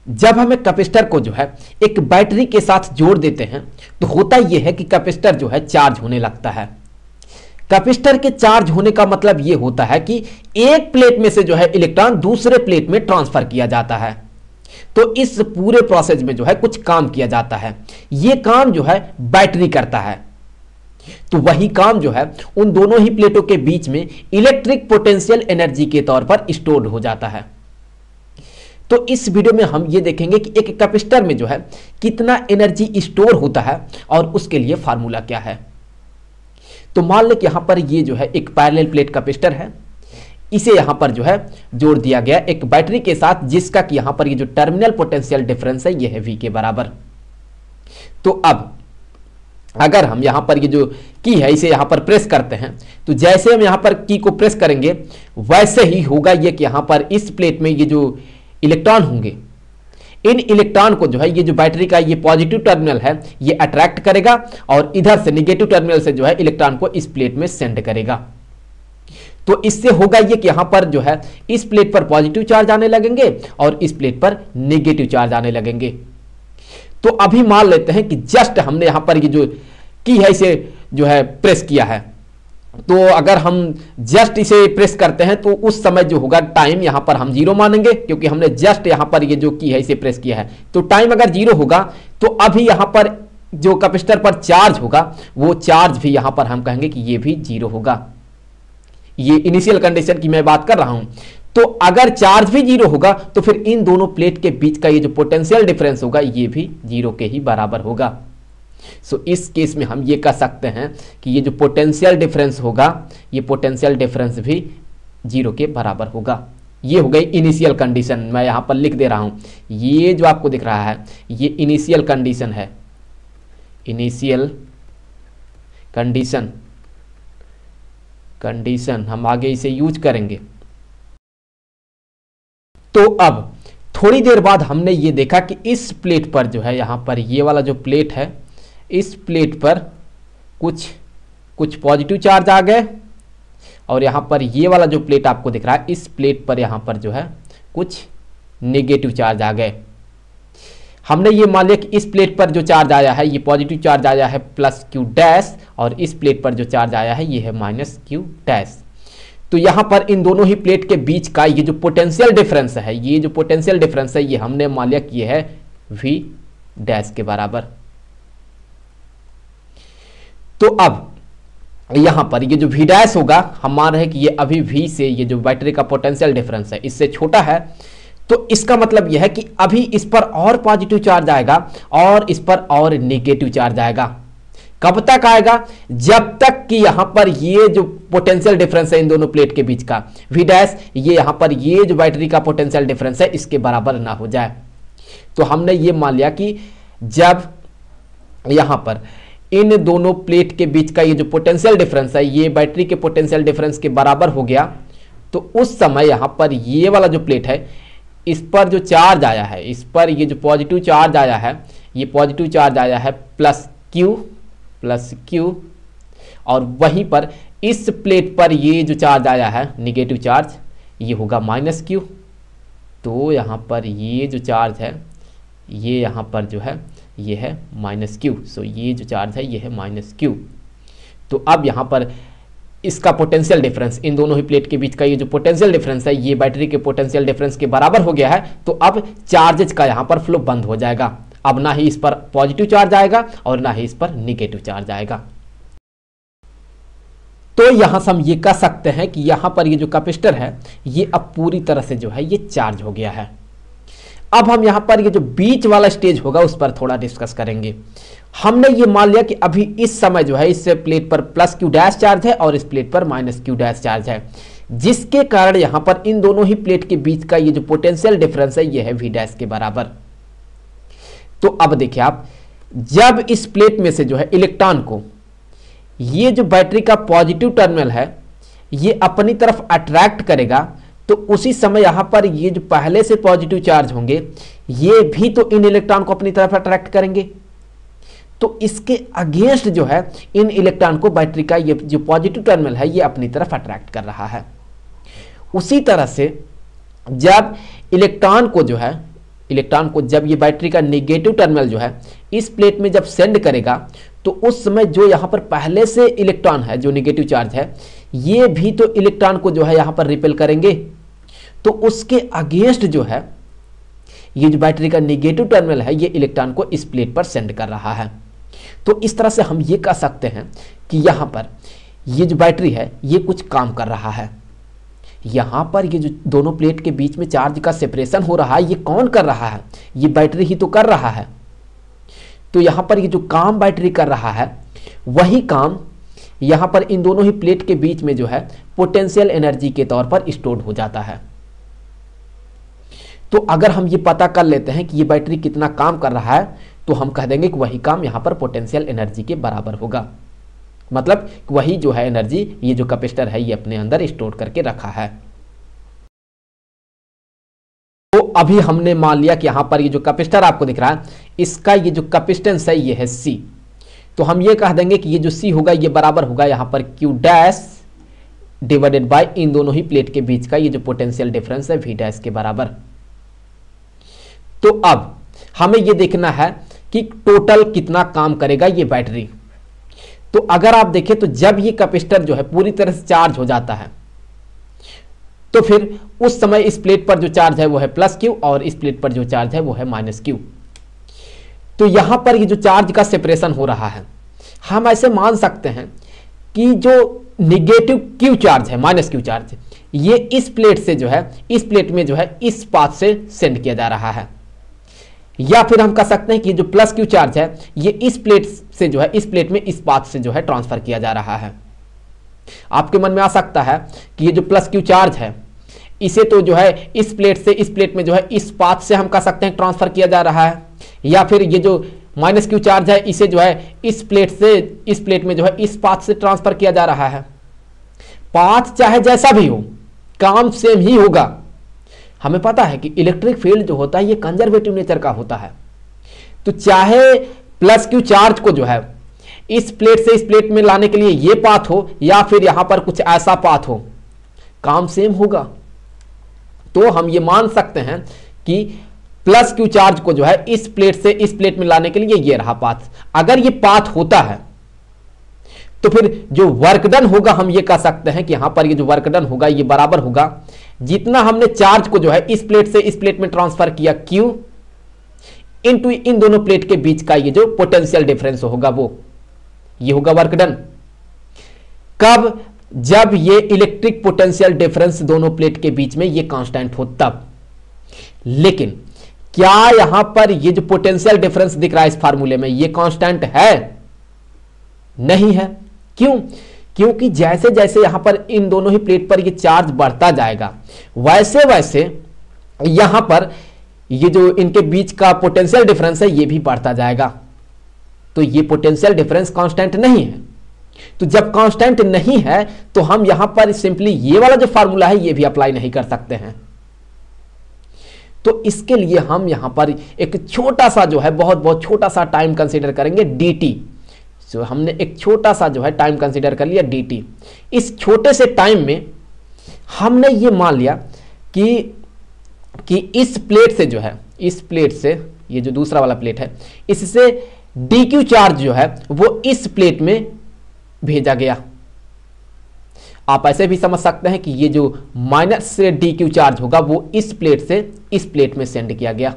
जब हम एक कैपेसिटर को जो है एक बैटरी के साथ जोड़ देते हैं तो होता यह है कि कैपेसिटर जो है चार्ज होने लगता है। कैपेसिटर के चार्ज होने का मतलब यह होता है कि एक प्लेट में से जो है इलेक्ट्रॉन दूसरे प्लेट में ट्रांसफर किया जाता है। तो इस पूरे प्रोसेस में जो है कुछ काम किया जाता है, यह काम जो है बैटरी करता है। तो वही काम जो है उन दोनों ही प्लेटों के बीच में इलेक्ट्रिक पोटेंशियल एनर्जी के तौर पर स्टोर हो जाता है। तो इस वीडियो में हम ये देखेंगे कि एक कैपेसिटर में जो है कितना एनर्जी स्टोर होता है और उसके लिए फार्मूला क्या है। तो मान लें कि यहां पर ये जो है एक पैरेलल प्लेट कैपेसिटर है, इसे यहां पर जो है जोड़ दिया गया एक बैटरी के साथ, जिसका कि यहां पर ये जो टर्मिनल पोटेंशियल डिफरेंस है ये है V के बराबर। तो अब अगर हम यहां पर ये जो की है इसे यहां पर प्रेस करते हैं तो जैसे हम यहां पर की को प्रेस करेंगे वैसे ही होगा ये कि यहां पर इस प्लेट में ये जो इलेक्ट्रॉन होंगे, इन इलेक्ट्रॉन को जो है ये जो बैटरी का ये पॉजिटिव टर्मिनल है ये अट्रैक्ट करेगा और इधर से नेगेटिव टर्मिनल से जो है इलेक्ट्रॉन को इस प्लेट में सेंड करेगा। तो इससे होगा ये कि यहां पर जो है इस प्लेट पर पॉजिटिव चार्ज आने लगेंगे और इस प्लेट पर नेगेटिव चार्ज आने लगेंगे। तो अभी मान लेते हैं कि जस्ट हमने यहां पर ये जो की है इसे जो है प्रेस किया है, तो अगर हम जस्ट इसे प्रेस करते हैं तो उस समय जो होगा टाइम यहां पर हम 0 मानेंगे, क्योंकि हमने जस्ट यहां पर ये जो की है इसे प्रेस किया है। तो टाइम अगर 0 होगा तो अभी यहां पर जो कैपेसिटर पर चार्ज होगा वो चार्ज भी यहां पर हम कहेंगे कि ये भी 0 होगा। ये इनिशियल कंडीशन की मैं बात कर रहा हूं। तो अगर चार्ज भी 0 होगा तो फिर इन दोनों प्लेट के बीच का ये जो पोटेंशियल डिफरेंस होगा ये भी 0 के ही बराबर होगा। सो इस केस में हम ये कह सकते हैं कि ये जो पोटेंशियल डिफरेंस होगा ये पोटेंशियल डिफरेंस भी 0 के बराबर होगा। ये हो गई इनिशियल कंडीशन, मैं यहां पर लिख दे रहा हूं। ये जो आपको दिख रहा है ये इनिशियल कंडीशन है, इनिशियल कंडीशन हम आगे इसे यूज करेंगे। तो अब थोड़ी देर बाद हमने ये देखा कि इस प्लेट पर जो है यहां पर ये वाला जो प्लेट है इस प्लेट पर कुछ पॉजिटिव चार्ज आ गए और यहां पर ये वाला जो प्लेट आपको दिख रहा है इस प्लेट पर यहां पर जो है कुछ नेगेटिव चार्ज आ गए। हमने ये मान लिया कि इस प्लेट पर जो चार्ज आया है ये पॉजिटिव चार्ज आया है प्लस क्यू डैश और इस प्लेट पर जो चार्ज आया है ये है माइनस क्यू डैश। तो यहां पर इन दोनों ही प्लेट के बीच का ये जो पोटेंशियल डिफरेंस है ये हमने मान लिया कि ये है V डैश के बराबर। तो अब यहां पर ये जो V डैश होगा हम मान रहे हैं कि ये अभी V से ये जो बैटरी का पोटेंशियल डिफरेंस है इससे छोटा है। तो इसका मतलब यह है कि अभी इस पर और पॉजिटिव चार्ज आएगा और इस पर और नेगेटिव चार्ज आएगा। कब तक आएगा? जब तक कि यहां पर ये जो पोटेंशियल डिफरेंस है इन दोनों प्लेट के बीच का V डैश ये यहां पर ये जो बैटरी का पोटेंशियल डिफरेंस है इसके बराबर ना हो जाए। तो हमने ये मान लिया कि जब यहां पर इन दोनों प्लेट के बीच का ये जो पोटेंशियल डिफरेंस है ये बैटरी के पोटेंशियल डिफरेंस के बराबर हो गया तो उस समय यहां पर ये वाला जो प्लेट है इस पर जो चार्ज आया है, इस पर ये जो पॉजिटिव चार्ज आया है ये पॉजिटिव चार्ज आया है प्लस क्यू और वहीं पर इस प्लेट पर ये जो चार्ज आया है नेगेटिव चार्ज ये होगा माइनस क्यू। तो यहाँ पर ये जो चार्ज है ये यहाँ पर जो है ये है माइनस क्यू। सो ये जो चार्ज है ये है माइनस क्यू। तो अब यहाँ पर इसका पोटेंशियल डिफरेंस इन दोनों ही प्लेट के बीच का ये जो पोटेंशियल डिफरेंस है ये बैटरी के पोटेंशियल डिफरेंस के बराबर हो गया है। तो अब चार्जेज का यहाँ पर फ्लो बंद हो जाएगा। अब ना ही इस पर पॉजिटिव चार्ज आएगा और ना ही इस पर नेगेटिव चार्ज आएगा। तो यहां से हम ये कह सकते हैं कि यहां पर ये जो कैपेसिटर है ये अब पूरी तरह से जो है ये चार्ज हो गया है। अब हम यहां पर ये जो बीच वाला स्टेज होगा उस पर थोड़ा डिस्कस करेंगे। हमने ये मान लिया कि अभी इस समय जो है इस प्लेट पर प्लस क्यू डैश चार्ज है और इस प्लेट पर माइनस क्यू डैश चार्ज है, जिसके कारण यहां पर इन दोनों ही प्लेट के बीच का ये जो पोटेंशियल डिफरेंस है ये है V डैश के बराबर। तो अब देखिए आप, जब इस प्लेट में से जो है इलेक्ट्रॉन को ये जो बैटरी का पॉजिटिव टर्मिनल है ये अपनी तरफ अट्रैक्ट करेगा तो उसी समय यहां पर ये जो पहले से पॉजिटिव चार्ज होंगे ये भी तो इन इलेक्ट्रॉन को अपनी तरफ अट्रैक्ट करेंगे। तो इसके अगेंस्ट जो है इन इलेक्ट्रॉन को बैटरी का ये जो पॉजिटिव टर्मिनल है ये अपनी तरफ अट्रैक्ट कर रहा है। उसी तरह से जब इलेक्ट्रॉन को जो है इलेक्ट्रॉन को जब ये बैटरी का नेगेटिव टर्मिनल जो है इस प्लेट में जब सेंड करेगा तो उस समय जो यहाँ पर पहले से इलेक्ट्रॉन है जो नेगेटिव चार्ज है ये भी तो इलेक्ट्रॉन को जो है यहाँ पर रिपेल करेंगे। तो उसके अगेंस्ट जो है ये जो बैटरी का नेगेटिव टर्मिनल है ये इलेक्ट्रॉन को इस प्लेट पर सेंड कर रहा है। तो इस तरह से हम ये कह सकते हैं कि यहाँ पर ये जो बैटरी है ये कुछ काम कर रहा है। यहाँ पर ये जो दोनों प्लेट के बीच में चार्ज का सेपरेशन हो रहा है ये कौन कर रहा है? ये बैटरी ही तो कर रहा है। तो यहाँ पर ये जो काम बैटरी कर रहा है वही काम यहाँ पर इन दोनों ही प्लेट के बीच में जो है पोटेंशियल एनर्जी के तौर पर स्टोर हो जाता है। तो अगर हम ये पता कर लेते हैं कि ये बैटरी कितना काम कर रहा है तो हम कह देंगे कि वही काम यहाँ पर पोटेंशियल एनर्जी के बराबर होगा। मतलब वही जो है एनर्जी ये जो कैपेसिटर है ये अपने अंदर स्टोर करके रखा है। तो अभी हमने मान लिया कि यहां पर ये जो कैपेसिटर आपको दिख रहा है इसका ये जो कैपेसिटेंस है ये है C। तो हम ये कह देंगे कि ये जो C होगा ये बराबर होगा यहां पर Q डैश डिवाइडेड बाय इन दोनों ही प्लेट के बीच का ये जो पोटेंशियल डिफरेंस है V डैश के बराबर। तो अब हमें ये देखना है कि टोटल कितना काम करेगा ये बैटरी। तो अगर आप देखें तो जब ये कैपेसिटर जो है पूरी तरह से चार्ज हो जाता है तो फिर उस समय इस प्लेट पर जो चार्ज है वो है प्लस Q और इस प्लेट पर जो चार्ज है वो है माइनस Q। तो यहां पर ये जो चार्ज का सेपरेशन हो रहा है हम ऐसे मान सकते हैं कि जो निगेटिव Q चार्ज है माइनस Q चार्ज ये इस प्लेट से जो है इस प्लेट में जो है इस पाथ से सेंड किया जा रहा है। या फिर हम कह सकते हैं कि जो प्लस Q चार्ज है ये इस प्लेट से जो है इस प्लेट में इस पाथ से जो है ट्रांसफर किया जा रहा है। आपके मन में आ सकता है कि ये जो प्लस Q चार्ज है इसे तो जो है इस प्लेट से इस प्लेट में जो है इस पाथ से हम कह सकते हैं ट्रांसफर किया जा रहा है, या फिर ये जो माइनस Q चार्ज है इसे जो है इस प्लेट से इस प्लेट में जो है इस पाथ से ट्रांसफर किया जा रहा है। पाथ चाहे जैसा भी हो काम सेम ही होगा। हमें पता है कि इलेक्ट्रिक फील्ड जो होता है ये कंजर्वेटिव नेचर का होता है। तो चाहे प्लस Q चार्ज को जो है इस प्लेट से इस प्लेट में लाने के लिए ये पाथ हो या फिर यहां पर कुछ ऐसा पाथ हो काम सेम होगा। तो हम ये मान सकते हैं कि प्लस Q चार्ज को जो है इस प्लेट से इस प्लेट में लाने के लिए ये रहा पाथ। अगर ये पाथ होता है तो फिर जो वर्क डन होगा हम ये कह सकते हैं कि यहां पर ये जो वर्क डन होगा ये बराबर होगा जितना हमने चार्ज को जो है इस प्लेट से इस प्लेट में ट्रांसफर किया Q इनटू इन दोनों प्लेट के बीच का ये जो पोटेंशियल डिफरेंस होगा वो ये होगा वर्क डन। कब? जब ये इलेक्ट्रिक पोटेंशियल डिफरेंस दोनों प्लेट के बीच में ये कांस्टेंट हो तब। लेकिन क्या यहां पर ये जो पोटेंशियल डिफरेंस दिख रहा है इस फार्मूले में ये कांस्टेंट है? नहीं है। क्यों? क्योंकि जैसे जैसे यहां पर इन दोनों ही प्लेट पर ये चार्ज बढ़ता जाएगा वैसे वैसे यहां पर ये जो इनके बीच का पोटेंशियल डिफरेंस है ये भी बढ़ता जाएगा। तो ये पोटेंशियल डिफरेंस कांस्टेंट नहीं है। तो जब कांस्टेंट नहीं है तो हम यहां पर सिंपली ये वाला जो फार्मूला है ये भी अप्लाई नहीं कर सकते हैं। तो इसके लिए हम यहां पर एक छोटा सा जो है बहुत छोटा सा टाइम कंसीडर करेंगे dt। तो हमने एक छोटा सा जो है टाइम कंसीडर कर लिया dt। इस छोटे से टाइम में हमने ये मान लिया कि इस प्लेट से जो है इस प्लेट से ये जो दूसरा वाला प्लेट है इससे dq चार्ज जो है वो इस प्लेट में भेजा गया। आप ऐसे भी समझ सकते हैं कि ये जो माइनस से dq चार्ज होगा वो इस प्लेट से इस प्लेट में सेंड किया गया।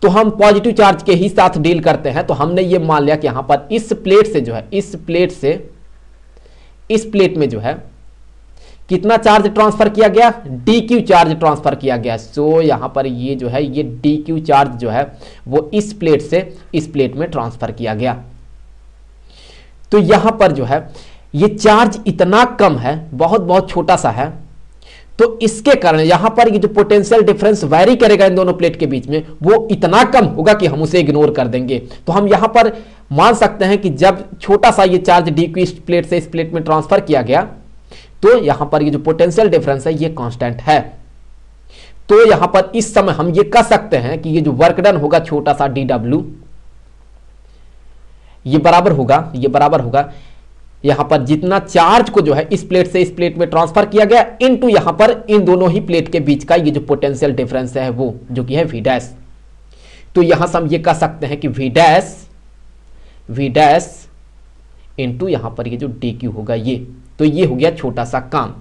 तो हम पॉजिटिव चार्ज के ही साथ डील करते हैं। तो हमने ये मान लिया कि यहां पर इस प्लेट से जो है इस प्लेट से इस प्लेट में जो है कितना चार्ज ट्रांसफर किया गया? dq चार्ज ट्रांसफर किया गया। सो यहां पर ये जो है ये dq चार्ज जो है वो इस प्लेट से इस प्लेट में ट्रांसफर किया गया। तो यहां पर जो है ये चार्ज इतना कम है बहुत छोटा सा है। तो इसके कारण यहां पर ये जो पोटेंशियल डिफरेंस वैरी करेगा इन दोनों प्लेट के बीच में वो इतना कम होगा कि हम उसे इग्नोर कर देंगे। तो हम यहां पर मान सकते हैं कि जब छोटा सा ये चार्ज dq इस प्लेट से इस प्लेट में ट्रांसफर किया गया तो यहां पर ये जो पोटेंशियल डिफरेंस है ये कांस्टेंट है। तो यहां पर इस समय हम ये कह सकते हैं कि ये जो वर्क डन होगा छोटा सा dw ये बराबर होगा यहां पर जितना चार्ज को जो है इस प्लेट से इस प्लेट में ट्रांसफर किया गया इनटू यहां पर इन दोनों ही प्लेट के बीच का ये जो पोटेंशियल डिफरेंस है वो जो कि है वी डैश। तो यहां से हम ये कह सकते हैं कि वी डैश इनटू यहां पर ये जो डी क्यू होगा ये, तो ये हो गया छोटा सा काम।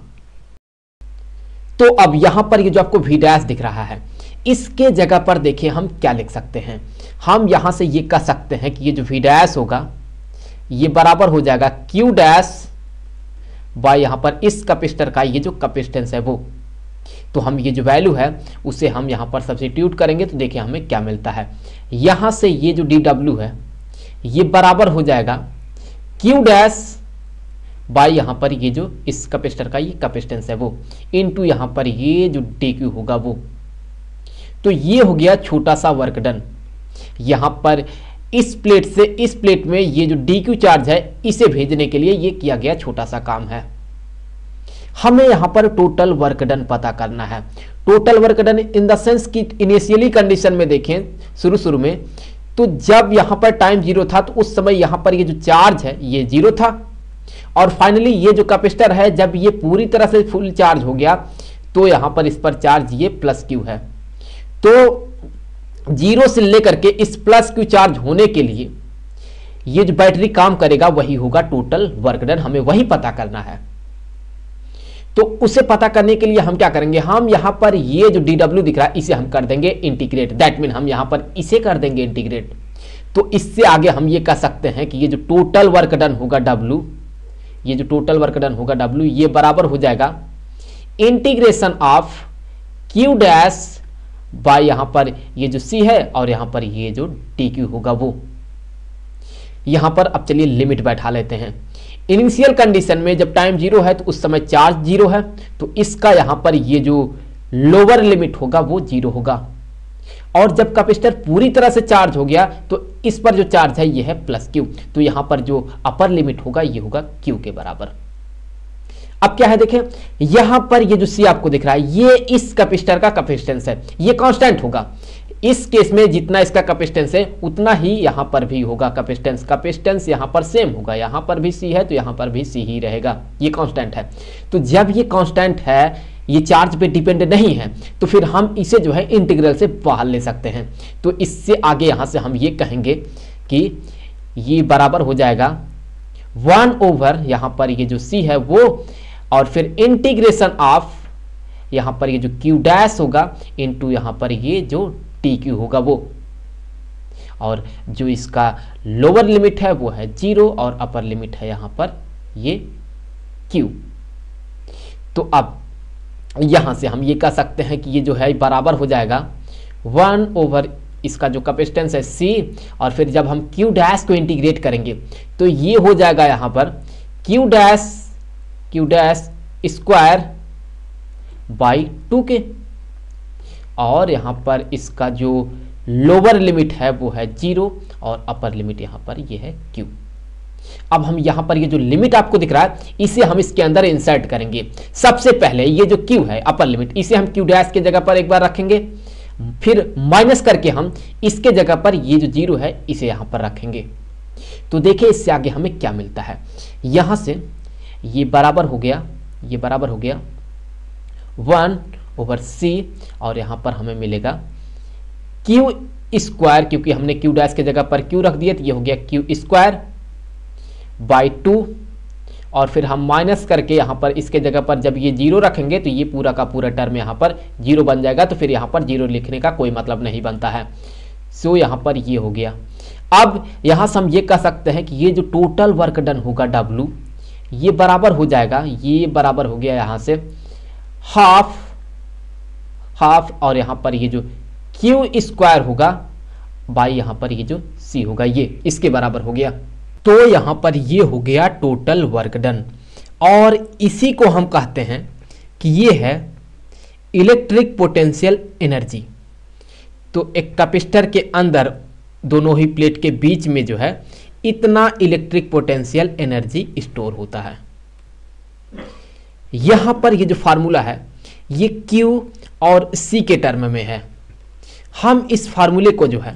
तो अब यहां पर ये जो आपको वी डैश दिख रहा है इसके जगह पर देखिए हम क्या लिख सकते हैं, हम यहां से ये कह सकते हैं कि ये जो वी डैश होगा ये बराबर हो जाएगा क्यू डैश बाय यहां पर इस कैपेसिटर का ये जो कैपेसिटेंस है वो। तो हम ये जो वैल्यू है उसे हम यहां पर सब्स्टिट्यूट करेंगे तो देखिए हमें क्या मिलता है। यहां से ये जो डी डब्ल्यू है ये बराबर हो जाएगा क्यू डैश बाय यहां पर ये जो इस कैपेसिटर का ये कैपेसिटेंस है वो इनटू यहां पर ये जो डी क्यू होगा वो। तो ये हो गया छोटा सा वर्क डन। यहां पर इस प्लेट से इस प्लेट में ये जो डी क्यू चार्ज है इसे भेजने के लिए ये किया गया छोटा सा काम है। हमें यहां पर टोटल वर्क डन पता करना है। Total work done in the sense कि इनिशियली कंडीशन में देखें शुरू में तो जब यहां पर टाइम जीरो था तो उस समय यहां पर ये जो चार्ज है ये जीरो था और फाइनली ये जो कैपेसिटर है जब ये पूरी तरह से फुल चार्ज हो गया तो यहां पर इस पर चार्ज ये प्लस क्यू है। तो जीरो से लेकर के इस प्लस क्यू चार्ज होने के लिए ये जो बैटरी काम करेगा वही होगा टोटल वर्क डन, हमें वही पता करना है। तो उसे पता करने के लिए हम क्या करेंगे, हम यहां पर ये जो dw दिख रहा है इसे हम कर देंगे इंटीग्रेट, दैट मीन हम यहां पर इसे कर देंगे इंटीग्रेट। तो इससे आगे हम ये कह सकते हैं कि ये जो टोटल वर्क डन होगा w, ये जो टोटल वर्क डन होगा w ये बराबर हो जाएगा integration of q dash by यहां पर ये जो c है और यहां पर ये जो dq होगा वो। यहां पर अब चलिए लिमिट बैठा लेते हैं। इनिशियल कंडीशन में जब टाइम जीरो है तो उस समय चार्ज जीरो है तो इसका यहां पर ये जो लोअर लिमिट होगा वो जीरो होगा और जब कैपेसिटर पूरी तरह से चार्ज हो गया तो इस पर जो चार्ज है ये है प्लस क्यू। तो यहां पर जो अपर लिमिट होगा ये होगा क्यू के बराबर। अब क्या है देखें, यहां पर ये जो सी आपको दिख रहा है ये इस कैपेसिटर का कैपेसिटेंस है, ये कांस्टेंट होगा। इस केस में जितना इसका कैपेसिटेंस है उतना ही यहां पर भी होगा कैपेसिटेंस। कैपेसिटेंस यहां पर सेम होगा, यहां पर भी सी है तो यहां पर भी सी ही रहेगा, ये कांस्टेंट है। तो जब ये कांस्टेंट है, ये चार्ज पे डिपेंड नहीं है, तो फिर हम इसे जो है इंटीग्रल से बाहर ले सकते हैं। तो इससे आगे यहां से हम ये कहेंगे कि ये बराबर हो जाएगा 1 ओवर यहां पर ये जो सी है वो और फिर इंटीग्रेशन ऑफ यहां पर ये जो क्यू डैश होगा इनटू यहां पर ये जो टी क्यू होगा वो, और जो इसका लोअर लिमिट है वो है जीरो और अपर लिमिट है यहां पर ये क्यू। तो अब यहां से हम ये कह सकते हैं कि ये जो है बराबर हो जाएगा 1 ओवर इसका जो कैपेसिटेंस है C और फिर जब हम Q डैश को इंटीग्रेट करेंगे तो ये हो जाएगा यहां पर Q dash square by 2K और यहां पर इसका जो लोअर लिमिट है वो है जीरो और अपर लिमिट यहां पर ये है Q। अब हम यहां पर ये जो लिमिट आपको दिख रहा है इसे हम इसके अंदर इंसर्ट करेंगे। सबसे पहले ये जो Q है अपर लिमिट इसे हम Q डैश के जगह पर एक बार रखेंगे, फिर माइनस करके हम इसके जगह पर ये जो जीरो है इसे यहां पर रखेंगे। तो देखिए इससे आगे हमें क्या मिलता है, यहां से ये बराबर हो गया 1 ओवर C और यहां पर हमें मिलेगा Q स्क्वायर, क्योंकि हमने Q डैश के जगह पर Q रख दिया तो ये हो गया Q स्क्वायर बाई 2 और फिर हम माइनस करके यहां पर इसके जगह पर जब ये जीरो रखेंगे तो ये पूरा का पूरा टर्म यहां पर जीरो बन जाएगा। तो फिर यहां पर जीरो लिखने का कोई मतलब नहीं बनता है। सो यहां पर ये हो गया। अब यहां से हम ये कह सकते हैं कि ये जो टोटल वर्क डन होगा W ये बराबर हो जाएगा, ये बराबर हो गया यहां से हाफ और यहां पर ये जो Q स्क्वायर होगा बाई यहां पर ये जो C होगा ये इसके बराबर हो गया। तो यहां पर ये हो गया टोटल वर्क डन और इसी को हम कहते हैं कि ये है इलेक्ट्रिक पोटेंशियल एनर्जी। तो एक कैपेसिटर के अंदर दोनों ही प्लेट के बीच में जो है इतना इलेक्ट्रिक पोटेंशियल एनर्जी स्टोर होता है। यहां पर ये जो फार्मूला है ये Q और C के टर्म में है। हम इस फार्मूले को जो है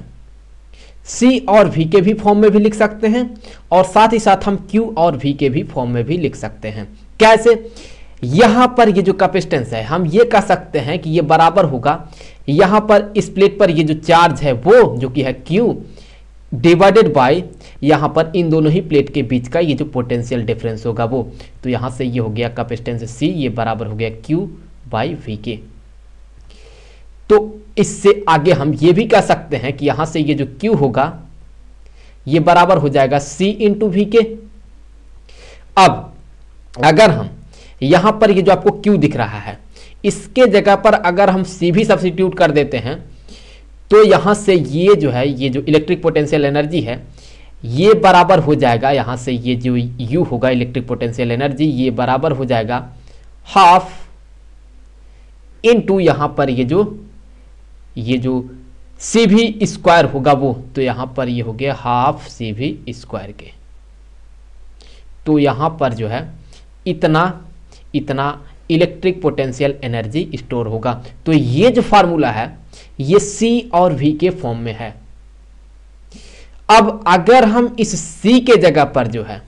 सी और वी के भी फॉर्म में भी लिख सकते हैं और साथ ही साथ हम क्यू और वी के भी फॉर्म में भी लिख सकते हैं। कैसे? यहां पर ये जो कैपेसिटेंस है हम ये कह सकते हैं कि ये बराबर होगा, यहां पर इस प्लेट पर ये जो चार्ज है वो जो कि है क्यू डिवाइडेड बाय यहां पर इन दोनों ही प्लेट के बीच का ये जो पोटेंशियल डिफरेंस होगा वो। तो यहां से ये हो गया कैपेसिटेंस सी, ये बराबर हो गया क्यू बाई वी के। तो इससे आगे हम ये भी कह सकते हैं कि यहां से ये जो Q होगा ये बराबर हो जाएगा C इंटू वी के। अब अगर हम यहां पर ये जो आपको Q दिख रहा है इसके जगह पर अगर हम C भी सब्स्टिट्यूट कर देते हैं तो यहां से ये जो है ये जो इलेक्ट्रिक पोटेंशियल एनर्जी है ये बराबर हो जाएगा, यहां से ये जो U होगा इलेक्ट्रिक पोटेंशियल एनर्जी ये बराबर हो जाएगा हाफ इनटू यहां पर ये जो सी भी स्क्वायर होगा वो, तो यहां पर ये हो गया हाफ सी भी स्क्वायर के। तो यहां पर जो है इतना इलेक्ट्रिक पोटेंशियल एनर्जी स्टोर होगा। तो ये जो फार्मूला है ये सी और वी के फॉर्म में है। अब अगर हम इस सी के जगह पर जो है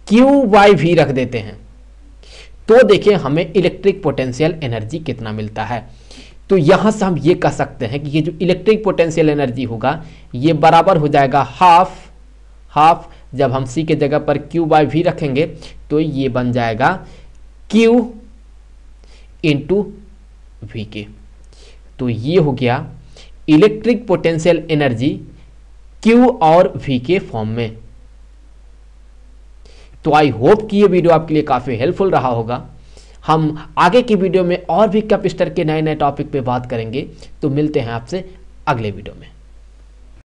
क्यू बाई वी रख देते हैं तो देखिए हमें इलेक्ट्रिक पोटेंशियल एनर्जी कितना मिलता है। तो यहां से हम ये कह सकते हैं कि ये जो इलेक्ट्रिक पोटेंशियल एनर्जी होगा ये बराबर हो जाएगा हाफ जब हम सी के जगह पर क्यू बाई वी रखेंगे तो ये बन जाएगा क्यू इंटू वी के। तो ये हो गया इलेक्ट्रिक पोटेंशियल एनर्जी क्यू और वी के फॉर्म में। तो आई होप कि ये वीडियो आपके लिए काफी हेल्पफुल रहा होगा। हम आगे की वीडियो में और भी कैपेसिटर के नए नए टॉपिक पे बात करेंगे। तो मिलते हैं आपसे अगले वीडियो में।